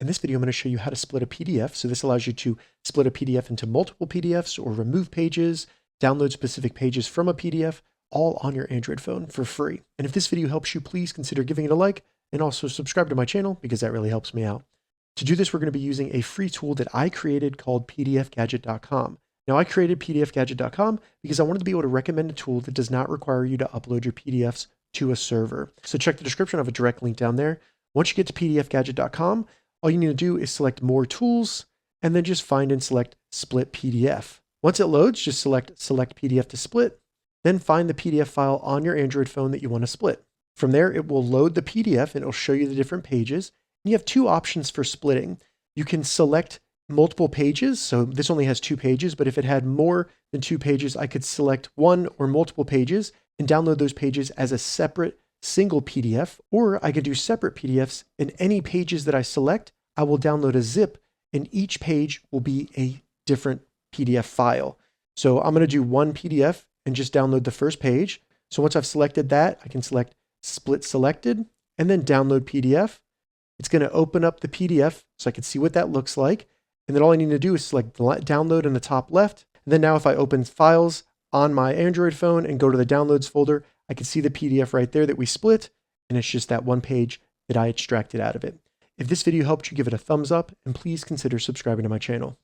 In this video, I'm going to show you how to split a PDF. So this allows you to split a PDF into multiple PDFs or remove pages, download specific pages from a PDF, all on your Android phone for free. And if this video helps you, please consider giving it a like and also subscribe to my channel because that really helps me out. To do this, we're going to be using a free tool that I created called PDFGadget.com. Now, I created PDFGadget.com because I wanted to be able to recommend a tool that does not require you to upload your PDFs to a server. So check the description. I have a direct link down there. Once you get to PDFGadget.com, all you need to do is select More Tools, and then just find and select Split PDF. Once it loads, just select PDF to split, then find the PDF file on your Android phone that you want to split. From there, it will load the PDF and it'll show you the different pages. And you have two options for splitting. You can select multiple pages. So this only has 2 pages, but if it had more than 2 pages, I could select one or multiple pages and download those pages as a separate single PDF, or I could do separate PDFs, and any pages that I select, I will download a zip and each page will be a different PDF file. So I'm going to do one PDF and just download the first page. So once I've selected that, I can select Split Selected and then Download PDF. It's going to open up the PDF so I can see what that looks like. And then all I need to do is select Download in the top left. And then now if I open Files on my Android phone and go to the Downloads folder, I can see the PDF right there that we split, and it's just that one page that I extracted out of it. If this video helped you, give it a thumbs up, and please consider subscribing to my channel.